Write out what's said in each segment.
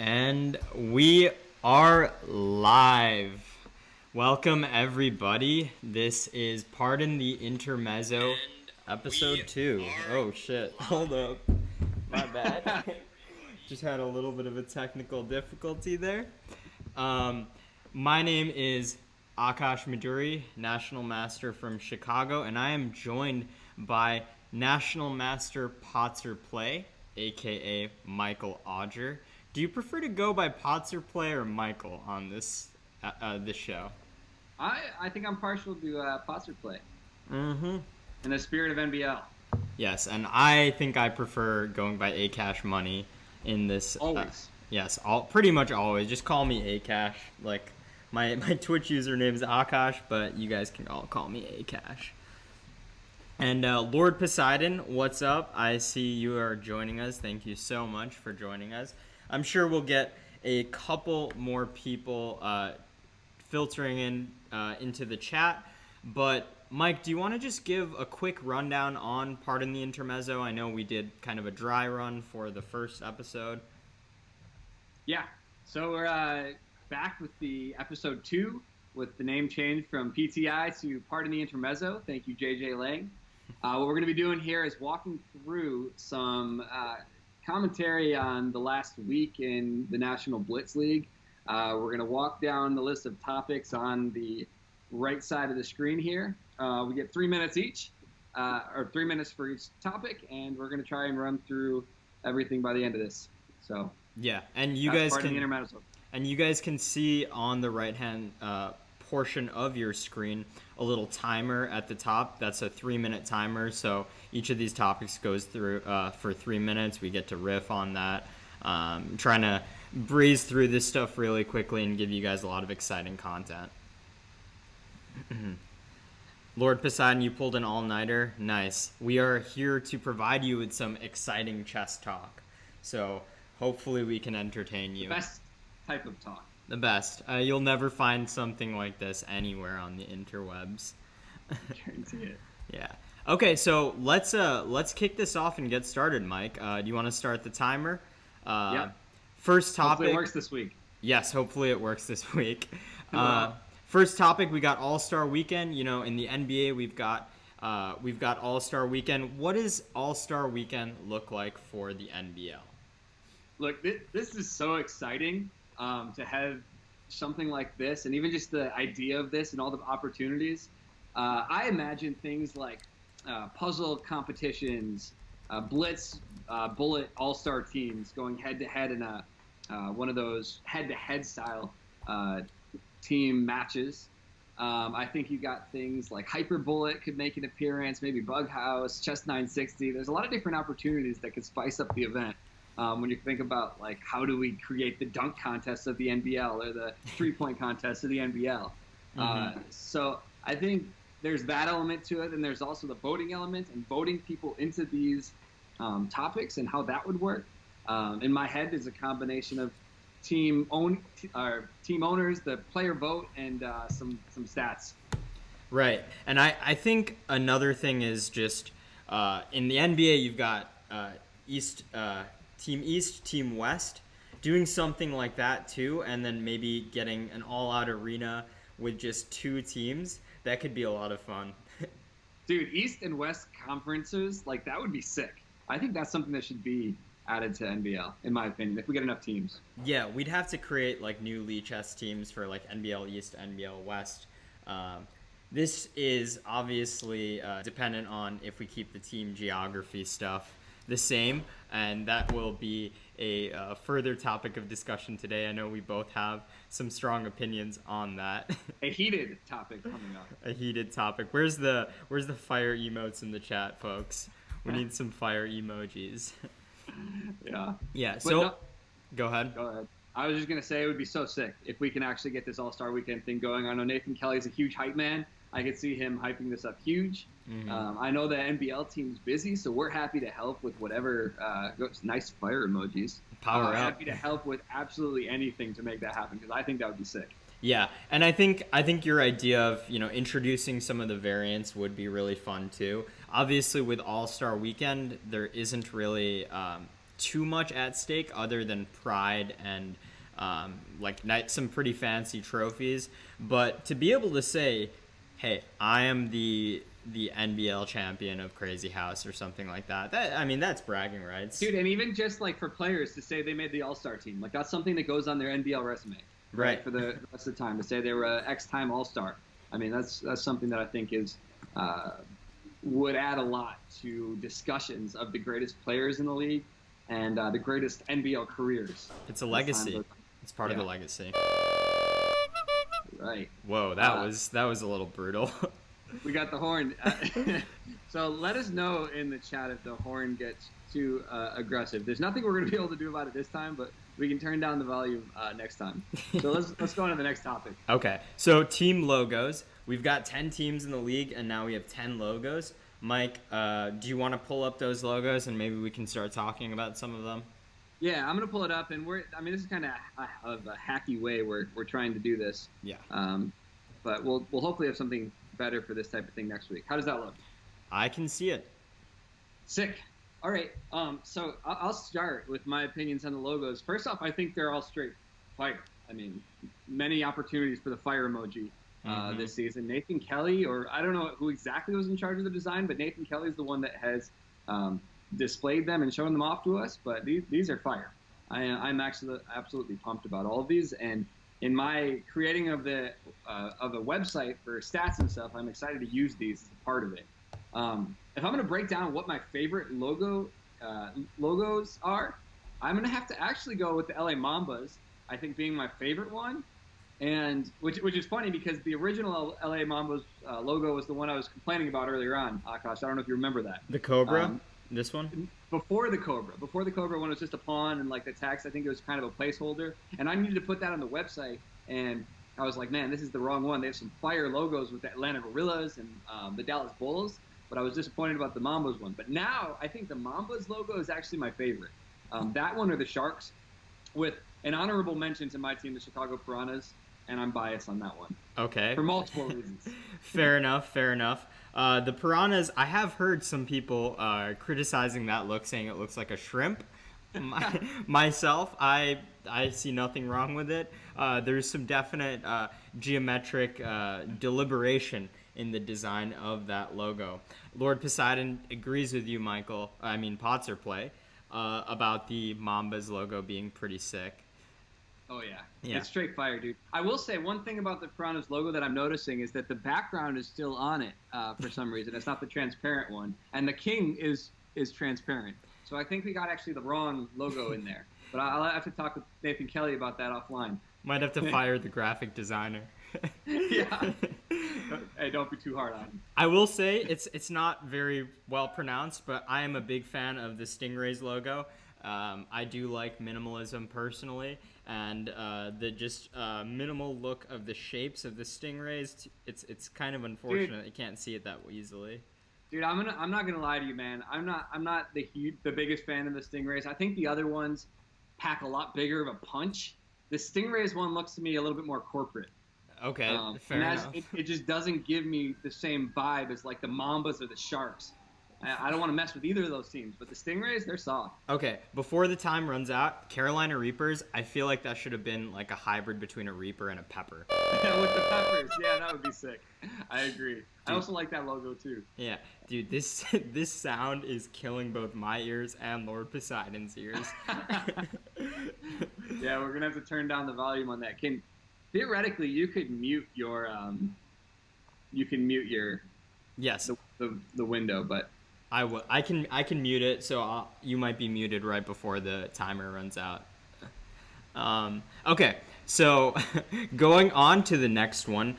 And we are live. Welcome, everybody. This is Pardon the Intermezzo, episode 2. Oh, shit. Hold up. My bad. Just had a little bit of a technical difficulty there. My name is Aakaash Meduri, National Master from Chicago, and I am joined by National Master Potser Play, a.k.a. Michael Auger. Do you prefer to go by Potser Play or Michael on this show? I think I'm partial to Potser Play. Mm-hmm. In the spirit of NBL. Yes, and I think I prefer going by acashmoney in this. Always. Yes, pretty much always. Just call me Aakaash. Like, my Twitch username is Aakaash, but you guys can all call me Aakaash. And Lord Poseidon, what's up? I see you are joining us. Thank you so much for joining us. I'm sure we'll get a couple more people filtering in into the chat. But, Mike, do you want to just give a quick rundown on Pardon the Intermezzo? I know we did kind of a dry run for the first episode. Yeah. So we're back with the episode 2 with the name change from PTI to Pardon the Intermezzo. Thank you, JJ Lang. What we're going to be doing here is walking through some commentary on the last week in the National Blitz League. We're going to walk down the list of topics on the right side of the screen here. We get 3 minutes each, or 3 minutes for each topic, and we're going to try and run through everything by the end of this. So yeah, and you guys can see on the right hand portion of your screen a little timer at the top. That's a 3-minute timer, so each of these topics goes through for 3 minutes. We get to riff on that. Trying to breeze through this stuff really quickly and give you guys a lot of exciting content. Lord Poseidon, you pulled an all-nighter. Nice. We are here to provide you with some exciting chess talk, so hopefully we can entertain you. The best type of talk. The best. You'll never find something like this anywhere on the interwebs. Guarantee it. Yeah. Okay, so let's kick this off and get started, Mike. Do you want to start the timer? Yeah. First topic. Hopefully it works this week. Yes, hopefully it works this week. First topic, we got AllStar Weekend. You know, in the NBA, we've got AllStar Weekend. What does AllStar Weekend look like for the NBL? Look, this is so exciting. To have something like this, and even just the idea of this and all the opportunities. I imagine things like puzzle competitions, blitz, bullet all-star teams going head-to-head in one of those head-to-head style team matches. I think you got things like Hyper Bullet could make an appearance, maybe Bug House, Chess 960. There's a lot of different opportunities that could spice up the event. When you think about, like, how do we create the dunk contest of the NBL or the three-point contest of the NBL? So I think there's that element to it, and there's also the voting element and voting people into these topics and how that would work. In my head is a combination of team owners, the player vote, and some stats. Right, and I think another thing is just in the NBA you've got Team East, Team West, doing something like that too, and then maybe getting an all-out arena with just 2 teams. That could be a lot of fun. Dude, East and West conferences, like, that would be sick. I think that's something that should be added to NBL, in my opinion, if we get enough teams. Yeah, we'd have to create, like, new Lee chess teams for, like, NBL East, NBL West. This is obviously dependent on if we keep the team geography stuff the same, and that will be a further topic of discussion today. I know we both have some strong opinions on that. A heated topic coming up. A heated topic. Where's the fire emotes in the chat, folks? We need some fire emojis. Yeah. Yeah. So, go ahead. Go ahead. I was just gonna say it would be so sick if we can actually get this All-Star Weekend thing going. I know Nathan Kelly's a huge hype man. I could see him hyping this up huge. I know the NBL team's busy, so we're happy to help with whatever. Nice fire emojis. Power up. Happy to help with absolutely anything to make that happen, because I think that would be sick. Yeah, and I think your idea of, you know, introducing some of the variants would be really fun too. Obviously, with All-Star Weekend, there isn't really too much at stake other than pride and some pretty fancy trophies. But to be able to say, hey, I am the NBL champion of Crazy House or something like that. That's bragging rights. Dude, and even just like for players to say they made the All-Star team, like that's something that goes on their NBL resume, right? For the rest of the time to say they were a X-time All-Star. I mean, that's something that I think is would add a lot to discussions of the greatest players in the league and the greatest NBL careers. It's a legacy. It's part of the legacy. Right. Whoa, that was a little brutal. We got the horn. So let us know in the chat if the horn gets too aggressive. There's nothing we're going to be able to do about it this time, but we can turn down the volume next time. So let's go on to the next topic. Okay. So team logos. We've got 10 teams in the league, and now we have 10 logos. Mike, do you want to pull up those logos, and maybe we can start talking about some of them? Yeah, I'm going to pull it up, and this is kind of a hacky way we're trying to do this. Yeah. But we'll hopefully have something better for this type of thing next week. How does that look? I can see it. Sick. All right. So I'll start with my opinions on the logos. First off, I think they're all straight fire. I mean, many opportunities for the fire emoji this season. Nathan Kelly, or I don't know who exactly was in charge of the design, but Nathan Kelly is the one that has displayed them and shown them off to us. But these are fire. I'm actually absolutely pumped about all of these. And in my creating of a website for stats and stuff, I'm excited to use these as a part of it. If I'm going to break down what my favorite logos are, I'm going to have to actually go with the LA Mambas, I think being my favorite one. And which is funny because the original LA Mambas logo was the one I was complaining about earlier on, Aakaash. I don't know if you remember that. The Cobra? This one? Before the Cobra when it was just a pawn and like the text, I think it was kind of a placeholder. And I needed to put that on the website. And I was like, man, this is the wrong one. They have some fire logos with the Atlanta Gorillas and the Dallas Bulls. But I was disappointed about the Mambas one. But now I think the Mambas logo is actually my favorite. That one or the Sharks, with an honorable mention to my team, the Chicago Piranhas. And I'm biased on that one. Okay. For multiple reasons. Fair enough. The Piranhas, I have heard some people criticizing that look, saying it looks like a shrimp. Myself, I see nothing wrong with it. There's some definite geometric deliberation in the design of that logo. Lord Poseidon agrees with you, Potzer Play, about the Mambas logo being pretty sick. Oh, yeah. It's straight fire, dude. I will say one thing about the Piranhas logo that I'm noticing is that the background is still on it for some reason. It's not the transparent one. And the king is transparent. So I think we got actually the wrong logo in there. But I'll have to talk with Nathan Kelly about that offline. Might have to fire the graphic designer. Yeah. Hey, don't be too hard on him. I will say it's not very well pronounced, but I am a big fan of the Stingrays logo. I do like minimalism personally, and the just minimal look of the shapes of the stingrays. It's kind of unfortunate. Dude, you can't see it that easily. Dude, I'm not gonna lie to you, man. I'm not the biggest fan of the stingrays. I think the other ones pack a lot bigger of a punch. The stingrays one looks to me a little bit more corporate. Okay, fair enough. It just doesn't give me the same vibe as like the Mambas or the Sharks. I don't want to mess with either of those teams, but the Stingrays, they're soft. Okay, before the time runs out, Carolina Reapers, I feel like that should have been like a hybrid between a Reaper and a Pepper. With the Peppers, yeah, that would be sick. I agree. Dude, I also like that logo too. Yeah, dude, this sound is killing both my ears and Lord Poseidon's ears. Yeah, we're gonna have to turn down the volume on that. Theoretically, you could mute your yes the window, but. I can mute it, so you might be muted right before the timer runs out. Okay, so going on to the next one,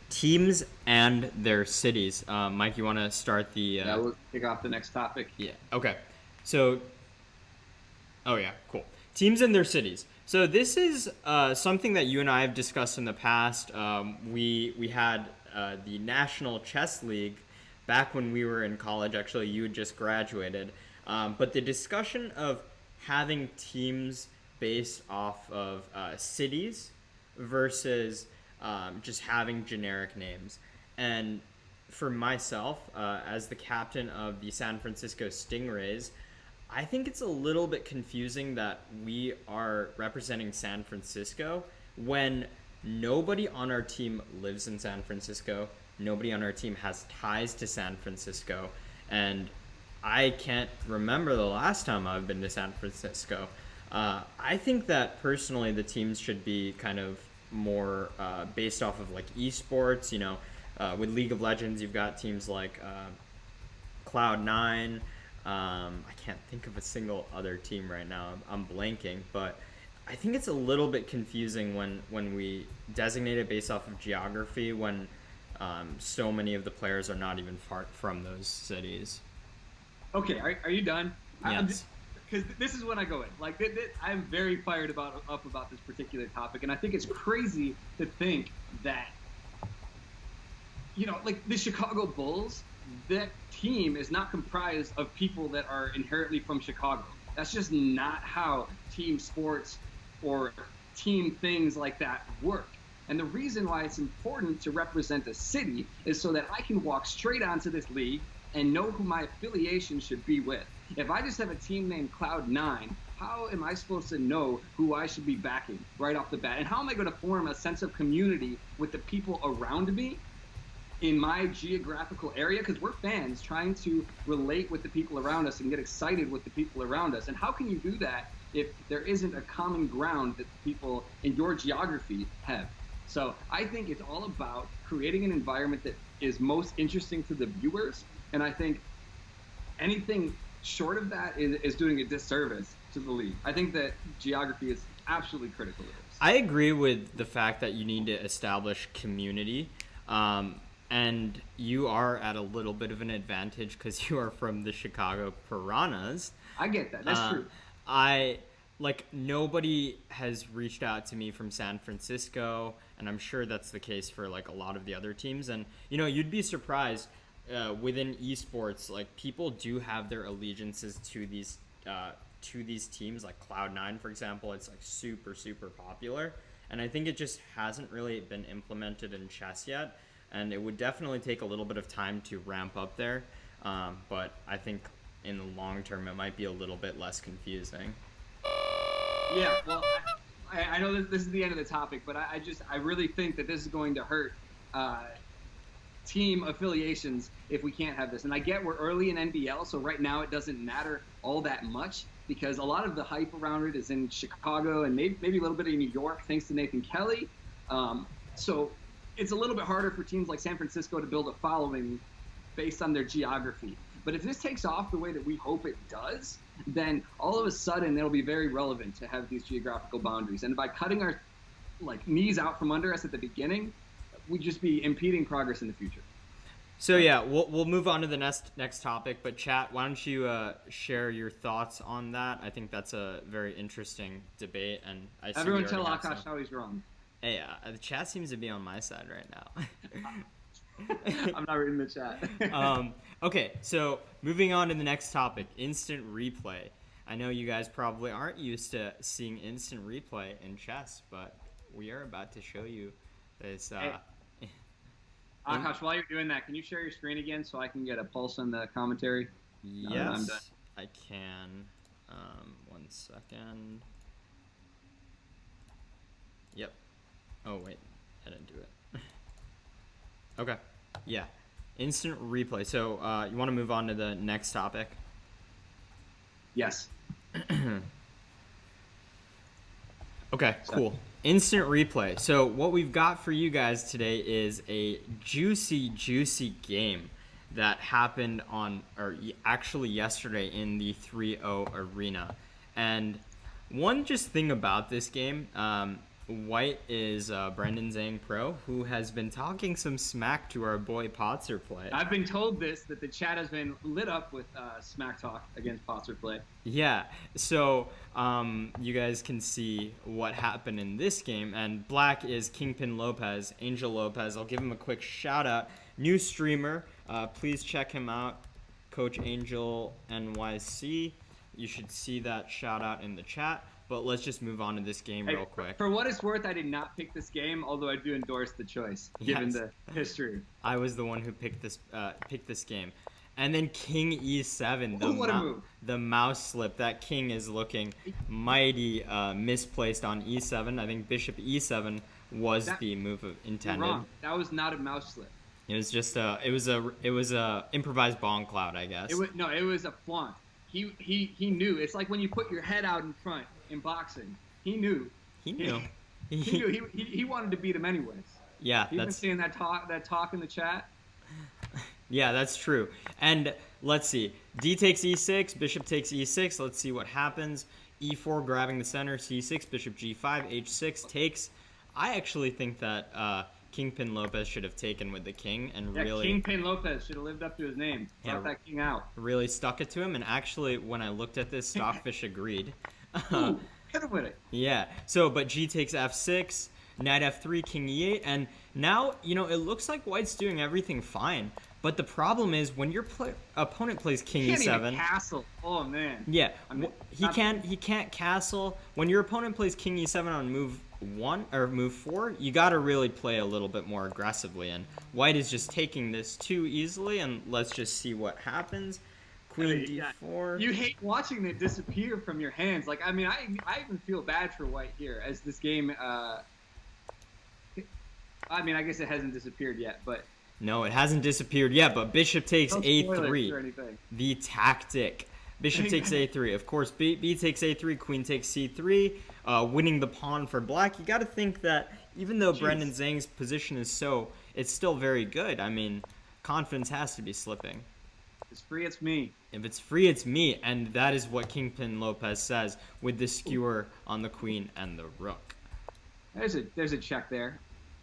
teams and their cities. Mike, you want to start the? Yeah, we'll kick off the next topic. Yeah. Okay. So. Oh yeah, cool. Teams and their cities. So this is something that you and I have discussed in the past. We had the National Chess League. Back when we were in college. Actually, you had just graduated. But the discussion of having teams based off of cities versus just having generic names. And for myself, as the captain of the San Francisco Stingrays, I think it's a little bit confusing that we are representing San Francisco when nobody on our team lives in San Francisco. Nobody on our team has ties to San Francisco. And I can't remember the last time I've been to San Francisco. I think that personally the teams should be kind of more based off of like esports. With League of Legends, you've got teams like Cloud9. I can't think of a single other team right now. I'm blanking, but I think it's a little bit confusing when we designate it based off of geography when so many of the players are not even far from those cities. Okay, are you done? Yes. Because this is when I go in. Like, I'm very fired up about this particular topic, and I think it's crazy to think that, like the Chicago Bulls, that team is not comprised of people that are inherently from Chicago. That's just not how team sports or team things like that work. And the reason why it's important to represent a city is so that I can walk straight onto this league and know who my affiliation should be with. If I just have a team named Cloud9, how am I supposed to know who I should be backing right off the bat? And how am I going to form a sense of community with the people around me in my geographical area? Because we're fans trying to relate with the people around us and get excited with the people around us. And how can you do that if there isn't a common ground that people in your geography have? So I think it's all about creating an environment that is most interesting to the viewers. And I think anything short of that is doing a disservice to the league. I think that geography is absolutely critical to this. I agree with the fact that you need to establish community. And you are at a little bit of an advantage because you are from the Chicago Piranhas. I get that. That's true. Nobody has reached out to me from San Francisco, and I'm sure that's the case for like a lot of the other teams. And you'd be surprised within esports, like people do have their allegiances to these teams, like Cloud9, for example. It's like super, super popular, and I think it just hasn't really been implemented in chess yet. And it would definitely take a little bit of time to ramp up there, but I think in the long term it might be a little bit less confusing. Yeah, well, I know this is the end of the topic, but I really think that this is going to hurt team affiliations if we can't have this. And I get we're early in NBL, so right now it doesn't matter all that much because a lot of the hype around it is in Chicago and maybe a little bit in New York thanks to Nathan Kelly. So it's a little bit harder for teams like San Francisco to build a following based on their geography. But if this takes off the way that we hope it does, then all of a sudden it'll be very relevant to have these geographical boundaries. And by cutting our knees out from under us at the beginning, we'd just be impeding progress in the future. So yeah, we'll move on to the next topic. But chat, why don't you share your thoughts on that? I think that's a very interesting debate. And everyone tell Aakaash how he's wrong. Hey, the chat seems to be on my side right now. I'm not reading the chat. Okay, so moving on to the next topic, instant replay. I know you guys probably aren't used to seeing instant replay in chess, but we are about to show you this. Aakaash, while you're doing that, can you share your screen again so I can get a pulse on the commentary? Yes, I can. 1 second. Yep. Oh, wait. I didn't do it. Okay. Yeah. Instant replay. So you want to move on to the next topic? Yes. Okay, cool. Instant replay. So what we've got for you guys today is a juicy game that happened actually yesterday in the 3-0 arena. And one just thing about this game, White is Brendan Zhang Pro, who has been talking some smack to our boy Potserplay. I've been told that the chat has been lit up with smack talk against Potserplay. Yeah, so you guys can see what happened in this game. And Black is Kingpin Lopez, Angel Lopez. I'll give him a quick shout out. New streamer. Please check him out, Coach Angel NYC. You should see that shout out in the chat. But let's just move on to this game real quick. For what it's worth, I did not pick this game, although I do endorse the choice, given the history. I was the one who picked this game. And then king e7, What a move. the mouse slip. That king is looking mighty misplaced on e7. I think bishop e7 was the move intended. Wrong. That was not a mouse slip. It was just it was a improvised bomb cloud, I guess. It was a flaunt. He knew. It's like when you put your head out in front in boxing. He knew. He knew. He knew. He wanted to beat him anyways. Yeah, You've been seeing that talk in the chat. Yeah, that's true. And let's see. D takes e6, bishop takes e6. Let's see what happens. e4 grabbing the center, c6, bishop g5, h6 takes. I actually think that Kingpin Lopez should have taken with the king and really... Kingpin Lopez should have lived up to his name. Brought that king out. Really stuck it to him. And actually, when I looked at this, Stockfish agreed. Ooh, hit him with it. Yeah. So, but g takes f6, knight f3, king e8. And now, it looks like white's doing everything fine. But the problem is when your opponent plays king e7. Even castle. Oh man. Yeah, he can't castle. When your opponent plays king e7 on move 1 or move 4, you got to really play a little bit more aggressively. And white is just taking this too easily. And let's just see what happens. Queen d4. You hate watching it disappear from your hands. Like I even feel bad for white here as this game. I guess it hasn't disappeared yet, but. No, it hasn't disappeared yet, but bishop takes a3. The tactic. Bishop takes a3. Of course, b takes a3, queen takes c3, winning the pawn for black. You got to think that even though Brendan Zhang's position is it's still very good. I mean, confidence has to be slipping. If it's free, it's me. If it's free, it's me, and that is what Kingpin Lopez says with the skewer on the queen and the rook. There's a check there.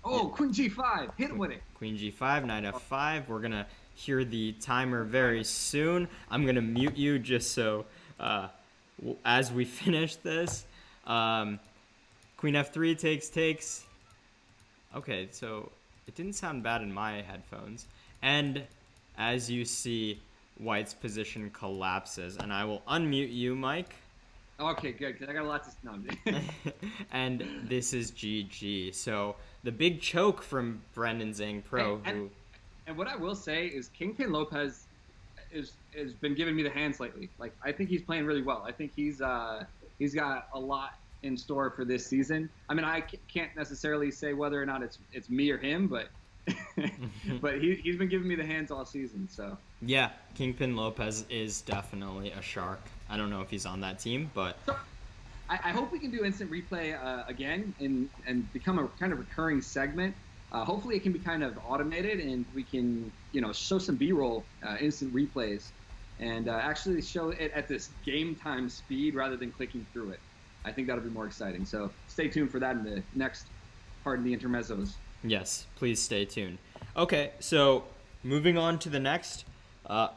Oh, queen g5. Hit him with it. Queen g5, knight f5. We're going to hear the timer very soon. I'm going to mute you just so as we finish this. Queen f3 takes. Okay, so it didn't sound bad in my headphones. And as you see, white's position collapses. And I will unmute you, Mike. Okay, good, because I got a lot to know. And this is GG. So the big choke from Brendan Zhang Pro. And what I will say is Kingpin Lopez has been giving me the hands lately. Like I think he's playing really well. I think he's got a lot in store for this season. I mean, I can't necessarily say whether or not it's me or him, but but he's been giving me the hands all season. So yeah, Kingpin Lopez is definitely a shark. I don't know if he's on that team, but I hope we can do instant replay again and become a kind of recurring segment. Hopefully it can be kind of automated and we can show some B-roll instant replays and actually show it at this game time speed rather than clicking through it. I think that'll be more exciting. So stay tuned for that in the next part of the Intermezzos. Yes, please stay tuned. Okay, so moving on to the next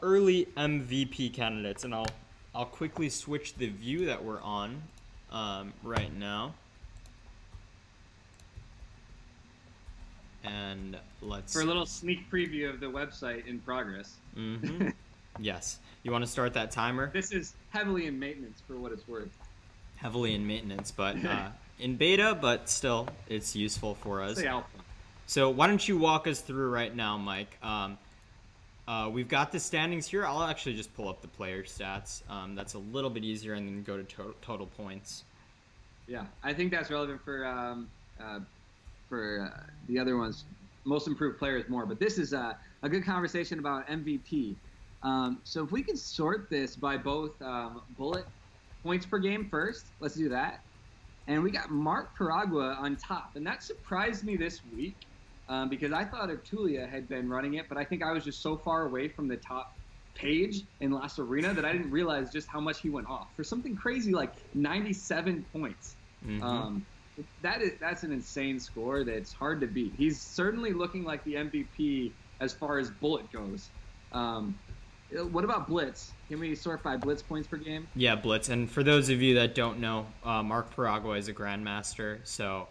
early MVP candidates, and I'll quickly switch the view that we're on right now. And let's... For a little sneak preview of the website in progress. Mm-hmm. Yes. You want to start that timer? This is heavily in maintenance for what it's worth. Heavily in maintenance, but in beta, but still, it's useful for us. Say alpha. So why don't you walk us through right now, Mike? We've got the standings here. I'll actually just pull up the player stats. That's a little bit easier, and then go to total points. Yeah, I think that's relevant for the other ones. Most improved players more, but this is a good conversation about MVP. So if we can sort this by both bullet points per game first, let's do that. And we got Mark Paragua on top, and that surprised me this week. Because I thought Artulia had been running it, but I think I was just so far away from the top page in Last Arena that I didn't realize just how much he went off for something crazy like 97 points. Mm-hmm. That's an insane score that's hard to beat. He's certainly looking like the MVP as far as bullet goes. What about Blitz? Can we sort by Blitz points per game? Yeah, Blitz. And for those of you that don't know, Mark Paragua is a Grandmaster, so...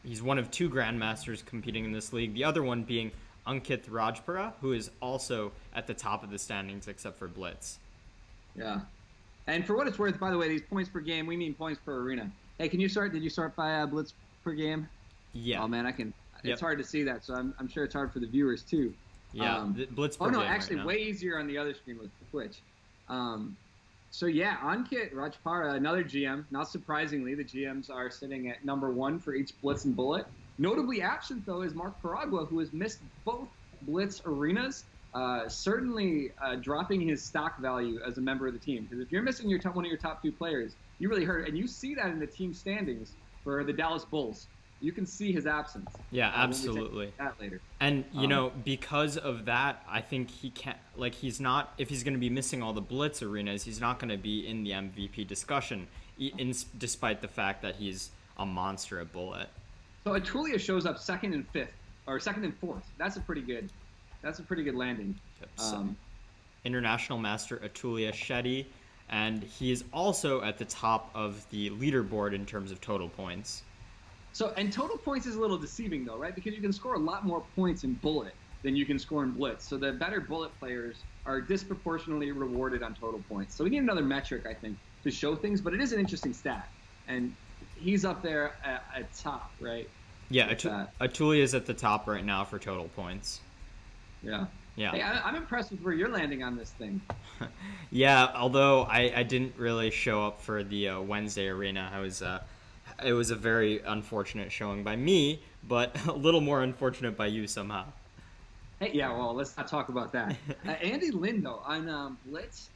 he's one of two Grandmasters competing in this league, the other one being Ankit Rajpura, who is also at the top of the standings except for Blitz. Yeah. And for what it's worth, by the way, these points per game, we mean points per arena. Hey, did you sort by Blitz per game? Yeah. Oh, man, I can. Yep. It's hard to see that, so I'm sure it's hard for the viewers, too. Yeah, blitz per Oh no, game actually, right now. way easier on the other screen with Twitch. So yeah, Ankit Rajpara, another GM. Not surprisingly, the GMs are sitting at number 1 for each blitz and bullet. Notably absent though is Mark Paragua, who has missed both blitz arenas. Certainly dropping his stock value as a member of the team. Because if you're missing one of your top 2 players, you really hurt. And you see that in the team standings for the Dallas Bulls. You can see his absence. Yeah, absolutely. That later. And because of that, I think he can't. Like, he's not. If he's going to be missing all the blitz arenas, he's not going to be in the MVP discussion, despite the fact that he's a monster at bullet. So Atulia shows up 2nd and 5th, or 2nd and 4th. That's a pretty good landing. Yep. International Master Atulia Shetty, and he is also at the top of the leaderboard in terms of total points. So, and total points is a little deceiving though, right? Because you can score a lot more points in bullet than you can score in blitz. So the better bullet players are disproportionately rewarded on total points. So we need another metric, I think, to show things, but it is an interesting stat. And he's up there at top, right? Yeah, Atulia is at the top right now for total points. Yeah. Yeah. Hey, I'm impressed with where you're landing on this thing. Yeah, although I didn't really show up for the Wednesday arena. It was a very unfortunate showing by me, but a little more unfortunate by you somehow. Hey, yeah, well, let's not talk about that. Andy Lynn, though, on Blitz,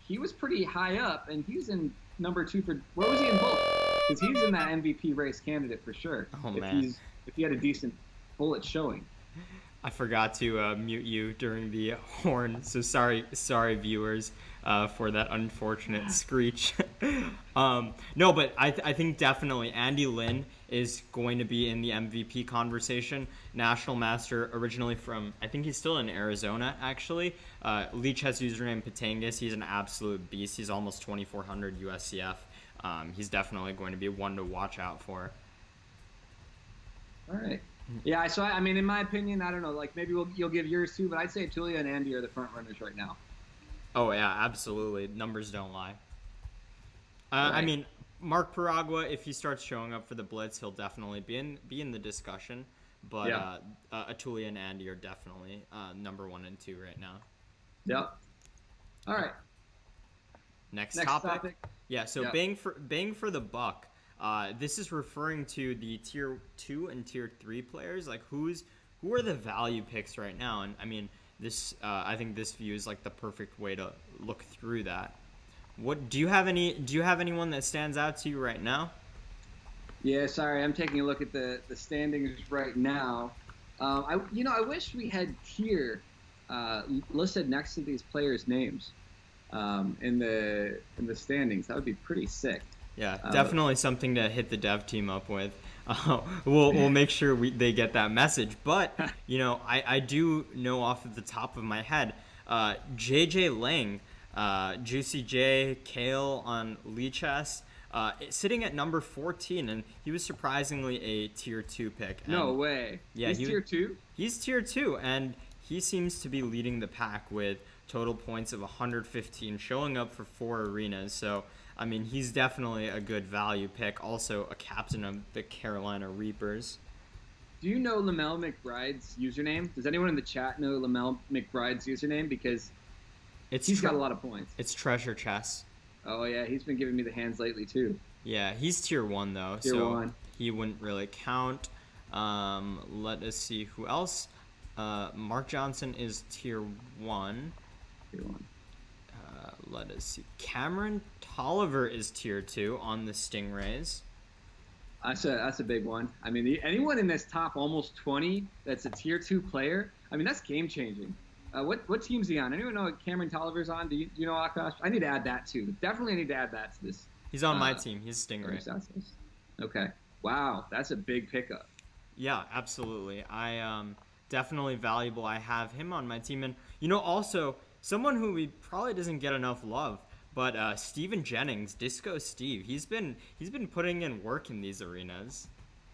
he was pretty high up, and he's in number 2 for... Where was he in both? Because he's in that MVP race candidate for sure. Oh, man. If he had a decent bullet showing. I forgot to mute you during the horn, so sorry viewers for that unfortunate screech. No, but I think definitely Andy Lynn is going to be in the MVP conversation. National Master, originally from, I think he's still in Arizona, actually. Leach has username Patangus. He's an absolute beast. He's almost 2,400 USCF. He's definitely going to be one to watch out for. All right. Yeah, so I mean, in my opinion, I don't know. Like maybe you'll give yours too, but I'd say Atulia and Andy are the front runners right now. Oh yeah, absolutely. Numbers don't lie. Right. I mean, Mark Paragua, if he starts showing up for the blitz, he'll definitely be in the discussion. But yeah. Atulia and Andy are definitely number 1 and 2 right now. Yep. All right. Next topic. Yeah. So yep. bang for the buck. This is referring to the tier 2 and tier 3 players. Like who are the value picks right now? And I mean, I think this view is like the perfect way to look through that. Do you have anyone that stands out to you right now? Yeah, sorry, I'm taking a look at the standings right now. I wish we had tier listed next to these players' names in the standings. That would be pretty sick. Yeah, definitely something to hit the dev team up with. We'll make sure they get that message. But I do know off of the top of my head, JJ Lang, Juicy J, Kale on Leechess, sitting at number 14, and he was surprisingly a tier 2 pick. And no way. Yeah, he's tier 2. He's tier 2, and he seems to be leading the pack with total points of 115, showing up for 4 arenas. So. I mean, he's definitely a good value pick. Also, a captain of the Carolina Reapers. Do you know Lamel McBride's username? Does anyone in the chat know Lamel McBride's username? Because he's got a lot of points. It's Treasure Chess. Oh, yeah. He's been giving me the hands lately, too. Yeah, he's tier 1, though. Tier 1. He wouldn't really count. Let us see who else. Mark Johnson is tier 1. Tier 1. Let us see. Cameron Tolliver is tier 2 on the Stingrays. That's a big one. I mean, anyone in this top almost 20 that's a tier 2 player, I mean, that's game changing. What team's he on? Anyone know what Cameron Tolliver's on? Do you know Aakaash? I need to add that too. Definitely need to add that to this. He's on my team. He's Stingray. Okay. Wow, that's a big pickup. Yeah, absolutely. I definitely valuable. I have him on my team, and also. Someone who we probably doesn't get enough love, but Steven Jennings, Disco Steve, he's been putting in work in these arenas.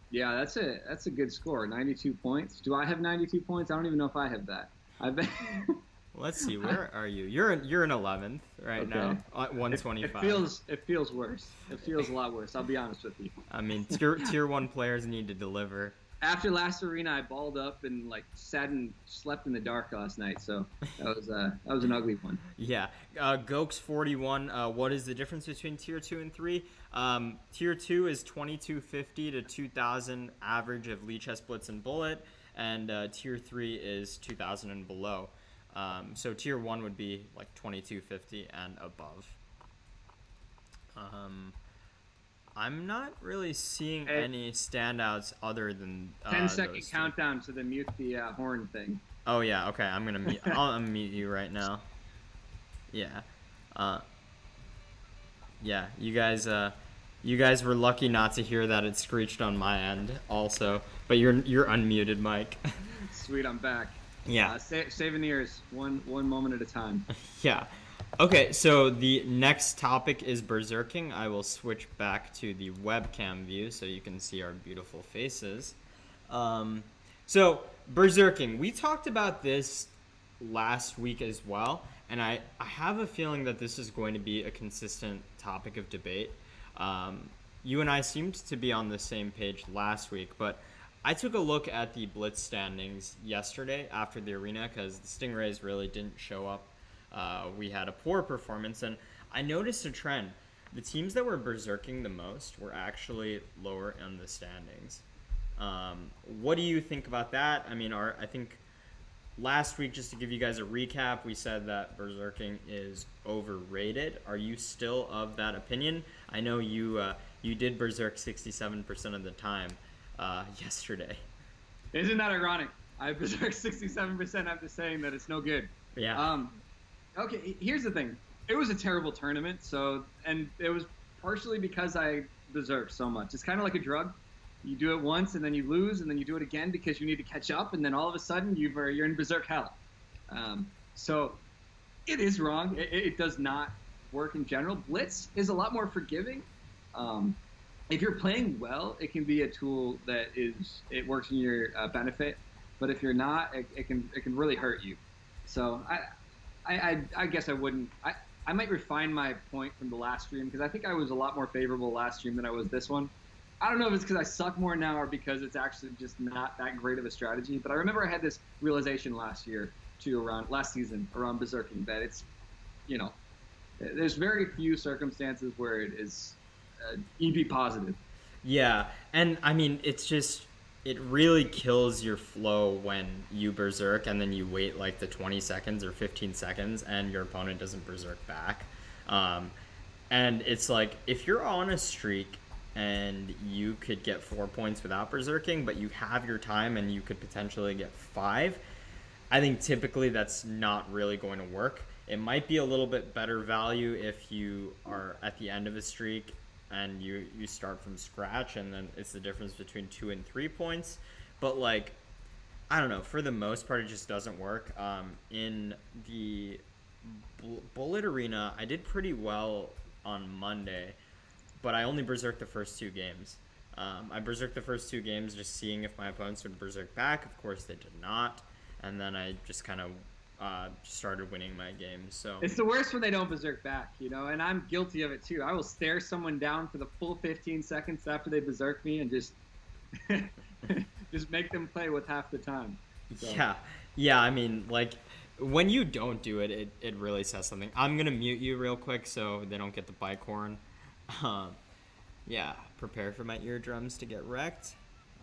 Yeah, that's a good score. 92 points. Do I have 92 points? I don't even know if I have that. Let's see, where are you? You're in 11th right now at 125. It feels worse. It feels a lot worse. I'll be honest with you. I mean, tier 1 players need to deliver. After last arena, I balled up and like sat and slept in the dark last night. So that was an ugly one. Yeah. Gokes 41. What is the difference between tier 2 and 3? Tier 2 is 2250 to 2000 average of Lee Chest Blitz and Bullet, and tier 3 is 2000 and below. So tier 1 would be like 2250 and above. I'm not really seeing any standouts other than 10-second countdown to the mute the horn thing. Oh yeah, okay. I'm gonna mute. I'll unmute you right now. Yeah, yeah. You guys were lucky not to hear that it screeched on my end, also. But you're unmuted, Mike. Sweet, I'm back. Yeah. Saving the ears, one moment at a time. Yeah. Okay, so the next topic is berserking. I will switch back to the webcam view so you can see our beautiful faces. So, berserking. We talked about this last week as well, and I have a feeling that this is going to be a consistent topic of debate. You and I seemed to be on the same page last week, but I took a look at the Blitz standings yesterday after the arena because the Stingrays really didn't show up. We had a poor performance, and I noticed a trend. The teams that were berserking the most were actually lower in the standings. What do you think about that? I mean, I think last week, just to give you guys a recap, we said that berserking is overrated. Are you still of that opinion? I know you did berserk 67% of the time yesterday. Isn't that ironic? I berserked 67% after saying that it's no good. Yeah. Okay, here's the thing. It was a terrible tournament, and it was partially because I berserked so much. It's kind of like a drug. You do it once, and then you lose, and then you do it again because you need to catch up, and then all of a sudden you're in berserk hell. So it is wrong. It does not work in general. Blitz is a lot more forgiving. If you're playing well, it can be a tool that it works in your benefit. But if you're not, it can really hurt you. So I guess I wouldn't. I might refine my point from the last stream because I think I was a lot more favorable last stream than I was this one. I don't know if it's because I suck more now or because it's actually just not that great of a strategy. But I remember I had this realization last season around berserking that it's, there's very few circumstances where it is EV positive. Yeah, and I mean it really kills your flow when you berserk and then you wait like the 20 seconds or 15 seconds and your opponent doesn't berserk back. And it's like, if you're on a streak and you could get 4 points without berserking, but you have your time and you could potentially get 5, I think typically that's not really going to work. It might be a little bit better value if you are at the end of a streak and you start from scratch, and then it's the difference between 2 and 3 points. But like, I don't know, for the most part it just doesn't work. In the Bullet Arena, I did pretty well on Monday, but I only berserked the first 2 games. I berserked the first 2 games just seeing if my opponents would berserk back. Of course they did not, and then I just kind of started winning my games. So it's the worst when they don't berserk back, and I'm guilty of it too. I will stare someone down for the full 15 seconds after they berserk me and just just make them play with half the time. So. Yeah. I mean, like, when you don't do it, it really says something. I'm gonna mute you real quick so they don't get the bike horn. Yeah, prepare for my eardrums to get wrecked.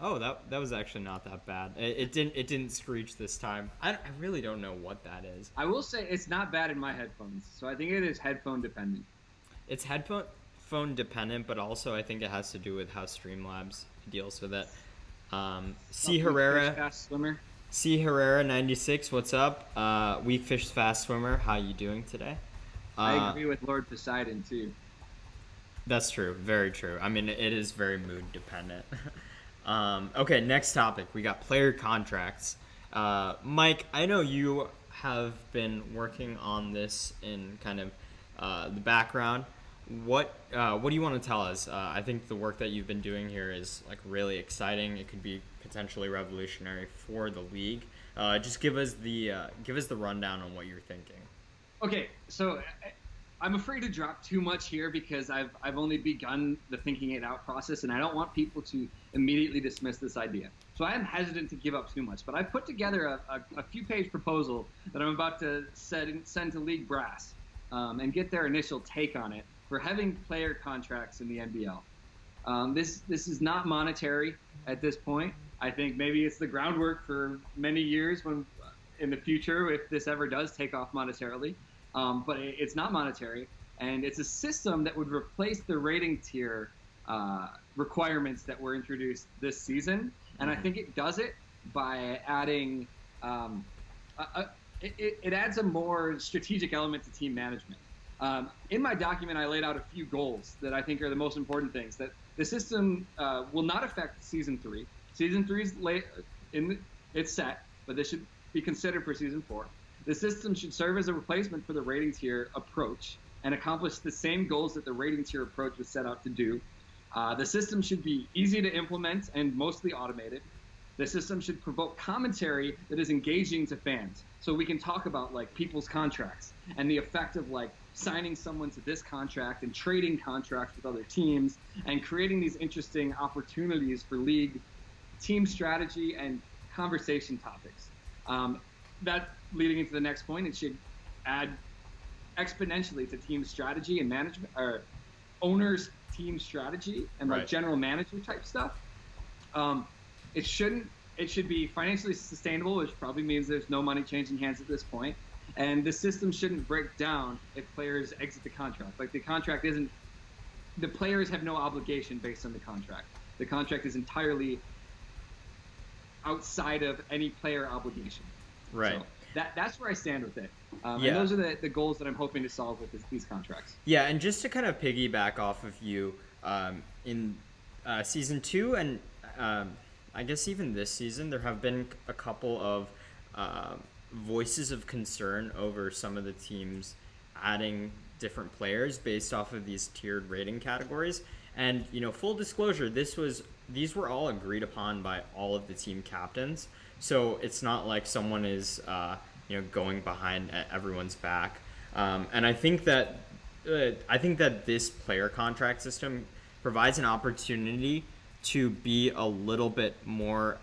Oh, that was actually not that bad. It didn't screech this time. I really don't know what that is. I will say it's not bad in my headphones, so I think it is headphone dependent. It's headphone dependent, but also I think it has to do with how Streamlabs deals with it. C Herrera, fast swimmer. C Herrera 96. What's up? Weak Fish Fast Swimmer. How you doing today? I agree with Lord Poseidon too. That's true. Very true. I mean, it is very mood dependent. Okay, next topic. We got player contracts. Mike, I know you have been working on this in kind of the background. What do you want to tell us? I think the work that you've been doing here is like really exciting. It could be potentially revolutionary for the league. Just give us the rundown on what you're thinking. Okay, so I'm afraid to drop too much here because I've only begun the thinking it out process, and I don't want people to immediately dismiss this idea. So I am hesitant to give up too much. But I put together a few-page proposal that I'm about to send to League Brass and get their initial take on it for having player contracts in the NBL. This is not monetary at this point. I think maybe it's the groundwork for many years when in the future, if this ever does take off monetarily. But it's not monetary, and it's a system that would replace the rating tier requirements that were introduced this season. And I think it does it by adding it adds a more strategic element to team management. In my document, I laid out a few goals that I think are the most important things. That the system will not affect Season 3. Season 3 is it's set, but this should be considered for Season 4. The system should serve as a replacement for the rating tier approach and accomplish the same goals that the rating tier approach was set out to do. The system should be easy to implement and mostly automated. The system should provoke commentary that is engaging to fans, so we can talk about like people's contracts and the effect of like signing someone to this contract and trading contracts with other teams and creating these interesting opportunities for league team strategy and conversation topics. That leading into the next point, it should add exponentially to team strategy and management, or owners' team strategy and like general manager type stuff. It should be financially sustainable, which probably means there's no money changing hands at this point. And the system shouldn't break down if players exit the contract. Like the contract isn't, the players have no obligation based on the contract. The contract is entirely outside of any player obligation. Right. So that's where I stand with it. And those are the goals that I'm hoping to solve with these contracts. Yeah, and just to kind of piggyback off of you, in Season 2 and I guess even this season, there have been a couple of voices of concern over some of the teams adding different players based off of these tiered rating categories. And, full disclosure, these were all agreed upon by all of the team captains. So it's not like someone is, going behind everyone's back. And I think that this player contract system provides an opportunity to be a little bit more,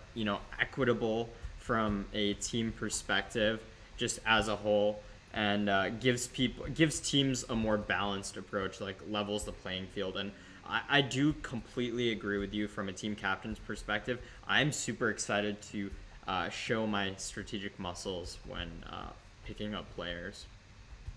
equitable from a team perspective, just as a whole, and gives teams a more balanced approach, like levels the playing field. And I do completely agree with you from a team captain's perspective. I'm super excited to show my strategic muscles when picking up players.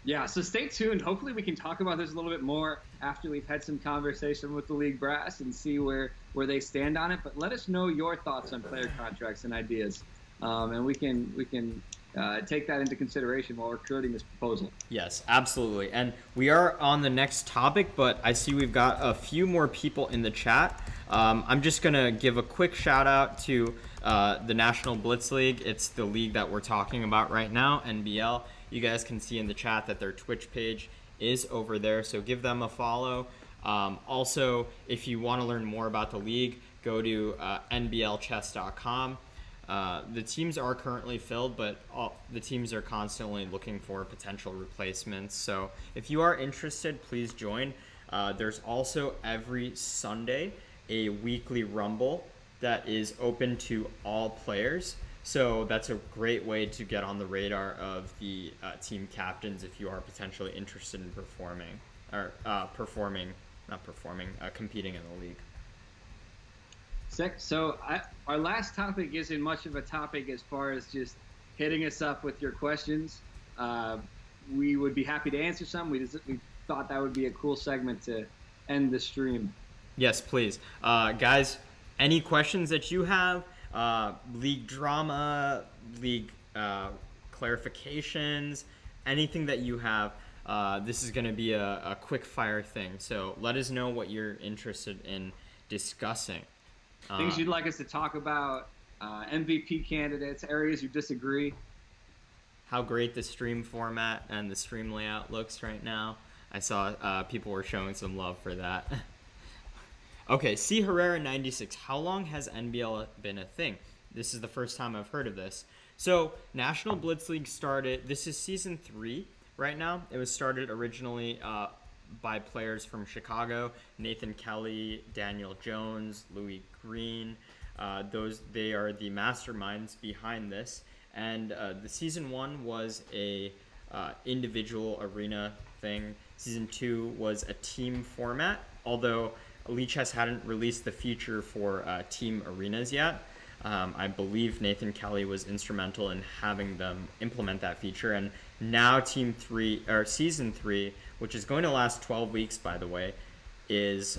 Yeah, so stay tuned. Hopefully we can talk about this a little bit more after we've had some conversation with the League Brass and see where they stand on it. But let us know your thoughts on player contracts and ideas, and we can take that into consideration while we're creating this proposal. Yes, absolutely. And we are on the next topic, but I see we've got a few more people in the chat. I'm just going to give a quick shout out to the National Blitz League. It's the league that we're talking about right now, NBL. You guys can see in the chat that their Twitch page is over there, so give them a follow. Also, if you want to learn more about the league, go to nblchess.com. The teams are currently filled, but the teams are constantly looking for potential replacements. So if you are interested, please join. There's also every Sunday a weekly Rumble that is open to all players. So that's a great way to get on the radar of the team captains if you are potentially interested in competing in the league. Sick. So our last topic isn't much of a topic as far as just hitting us up with your questions. We would be happy to answer some. We thought that would be a cool segment to end the stream. Yes, please. Guys, any questions that you have, league drama, league clarifications, anything that you have, this is going to be a quick fire thing. So let us know what you're interested in discussing. Things you'd like us to talk about, MVP candidates, areas you disagree. How great the stream format and the stream layout looks right now. I saw people were showing some love for that. Okay, C. Herrera 96. How long has NBL been a thing? This is the first time I've heard of this. So National Blitz League started, this is season 3 right now. It was started originally by players from Chicago, Nathan Kelly, Daniel Jones, Louis Green. They are the masterminds behind this. And the season 1 was a individual arena thing. Season 2 was a team format, although Lichess hadn't released the feature for team arenas yet. I believe Nathan Kelly was instrumental in having them implement that feature, and now season 3, which is going to last 12 weeks, by the way, is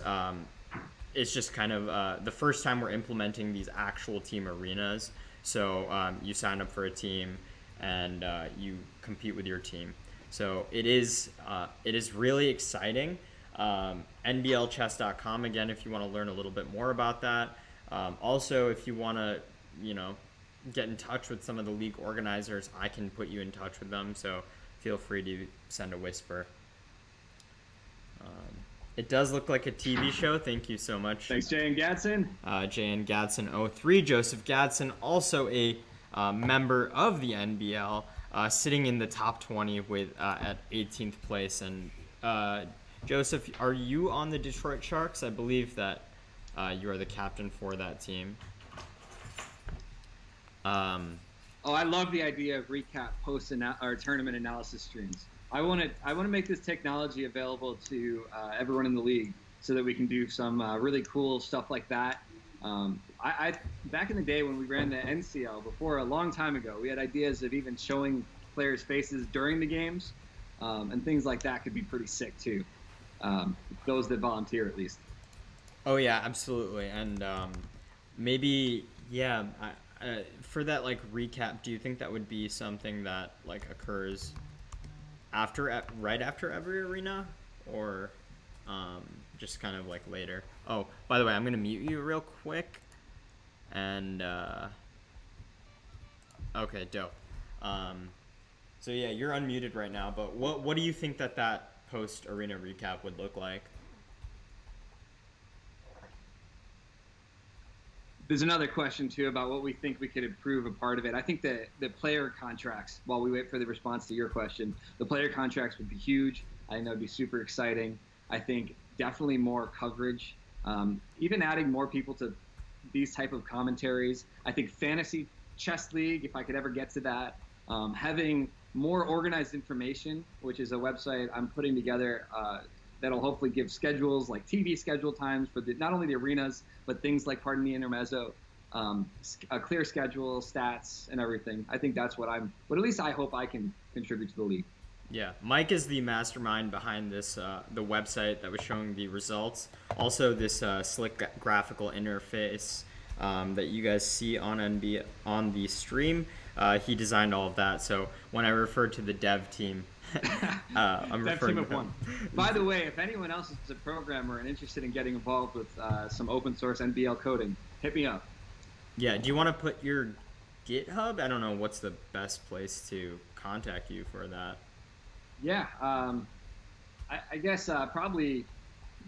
it's just kind of the first time we're implementing these actual team arenas. So you sign up for a team and you compete with your team. So it is really exciting. NBLchess.com again if you want to learn a little bit more about that. Also, if you want to, get in touch with some of the league organizers, I can put you in touch with them. So feel free to send a whisper. It does look like a TV show. Thank you so much. Thanks, J.N. Gadsden. J.N. Gadsden 03. Joseph Gadsden, also a member of the NBL, sitting in the top 20 with at 18th place. And Joseph, are you on the Detroit Sharks? I believe that you are the captain for that team. I love the idea of recap post or tournament analysis streams. I want to make this technology available to everyone in the league so that we can do some really cool stuff like that. I back in the day when we ran the NCL before, a long time ago, we had ideas of even showing players' faces during the games, and things like that could be pretty sick too. Those that volunteer, at least. Oh yeah, absolutely, and maybe for that recap, do you think that would be something that occurs right after every arena, or just kind of later? Oh, by the way, I'm gonna mute you real quick, and okay, dope. So yeah, you're unmuted right now, but what do you think that post arena recap would look like? There's another question too about what we think we could improve a part of it. I think that the player contracts, while we wait for the response to your question, the player contracts would be huge. I think that would be super exciting. I think definitely more coverage, even adding more people to these type of commentaries. I think Fantasy Chess League, if I could ever get to that, having more organized information, which is a website I'm putting together that'll hopefully give schedules, like TV schedule times for not only the arenas, but things like, pardon me, Intermezzo, a clear schedule, stats, and everything. I think that's what at least I hope I can contribute to the league. Yeah, Mike is the mastermind behind this, the website that was showing the results. Also, this slick graphical interface that you guys see on the stream. He designed all of that. So when I refer to the dev team, I'm referring to him. By the way, if anyone else is a programmer and interested in getting involved with some open source NBL coding, hit me up. Yeah, do you want to put your GitHub? I don't know what's the best place to contact you for that. Yeah, I guess probably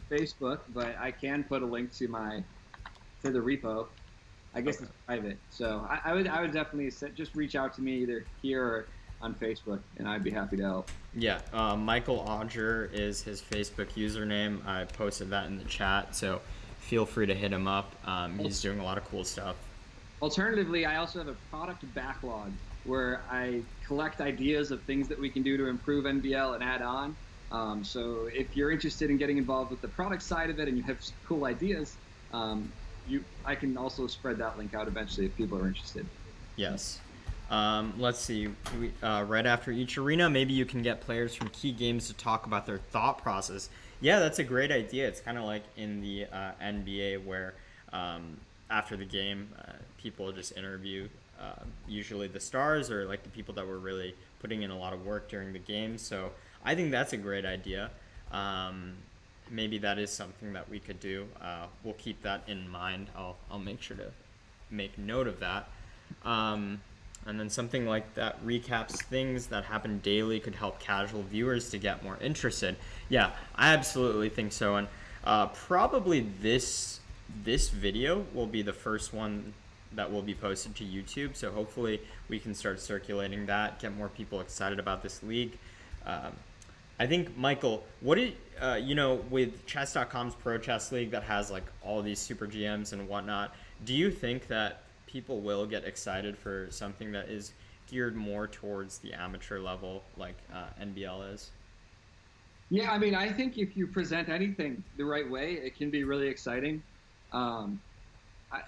Facebook, but I can put a link to the repo. I guess it's private, so I would definitely just reach out to me either here or on Facebook, and I'd be happy to help. Yeah, Michael Auger is his Facebook username. I posted that in the chat, so feel free to hit him up. He's doing a lot of cool stuff. Alternatively, I also have a product backlog where I collect ideas of things that we can do to improve NBL and add on. So if you're interested in getting involved with the product side of it and you have cool ideas, I can also spread that link out eventually if people are interested. Yes. Let's see. Right after each arena, maybe you can get players from key games to talk about their thought process. Yeah, that's a great idea. It's kind of like in the NBA where after the game, people just interview usually the stars or the people that were really putting in a lot of work during the game. So I think that's a great idea. Maybe that is something that we could do. We'll keep that in mind. I'll make sure to make note of that. And then something like that recaps things that happen daily could help casual viewers to get more interested. Yeah, I absolutely think so. And probably this video will be the first one that will be posted to YouTube. So hopefully we can start circulating that, get more people excited about this league. I think, Michael, with Chess.com's Pro Chess League that has all these super GMs and whatnot, Do you think that people will get excited for something that is geared more towards the amateur level, like NBL is? Yeah, I mean, I think if you present anything the right way, it can be really exciting. Um, I,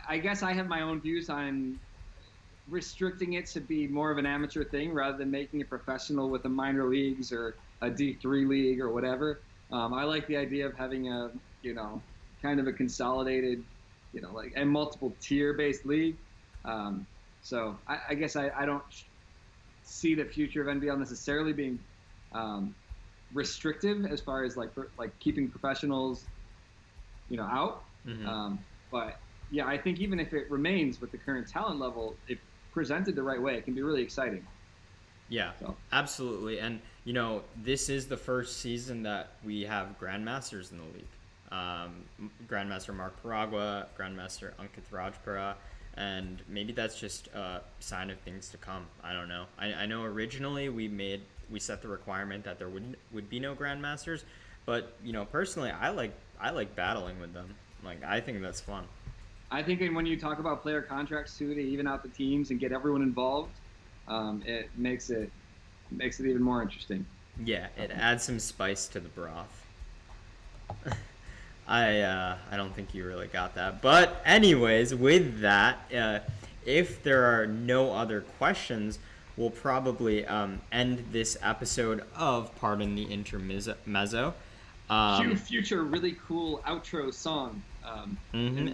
I guess I have my own views on restricting it to be more of an amateur thing rather than making it professional with the minor leagues or a D3 league or whatever. I like the idea of having a, kind of a consolidated, like a multiple tier based league. Um, so I guess I don't see the future of NBL necessarily being um, restrictive as far as like keeping professionals, out. Mm-hmm. But yeah, I think even if it remains with the current talent level, if presented the right way, it can be really exciting. Yeah, So absolutely. And, this is the first season that we have Grandmasters in the league. Grandmaster Mark Paragua, Grandmaster Ankit Rajpura, and maybe that's just a sign of things to come. I don't know. I know originally we set the requirement that there would be no Grandmasters, but, personally, I like battling with them. Like, I think that's fun. I think when you talk about player contracts too, to even out the teams and get everyone involved, it makes it even more interesting. Yeah, it adds some spice to the broth. I don't think you really got that. But anyways, with that, if there are no other questions, we'll probably end this episode of Pardon the Intermezzo. Cue future really cool outro song. Mm-hmm.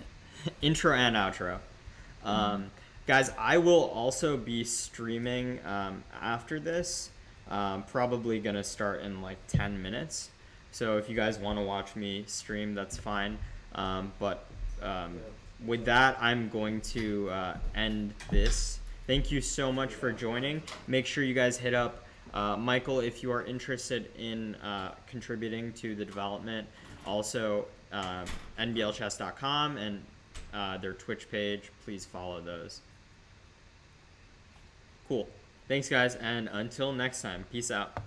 Intro and outro. Guys, I will also be streaming after this. Probably going to start in like 10 minutes. So if you guys want to watch me stream, that's fine. But with that, I'm going to end this. Thank you so much for joining. Make sure you guys hit up Michael if you are interested in contributing to the development. Also, NBLchess.com and their Twitch page. Please follow those. Cool. Thanks, guys, and until next time, peace out.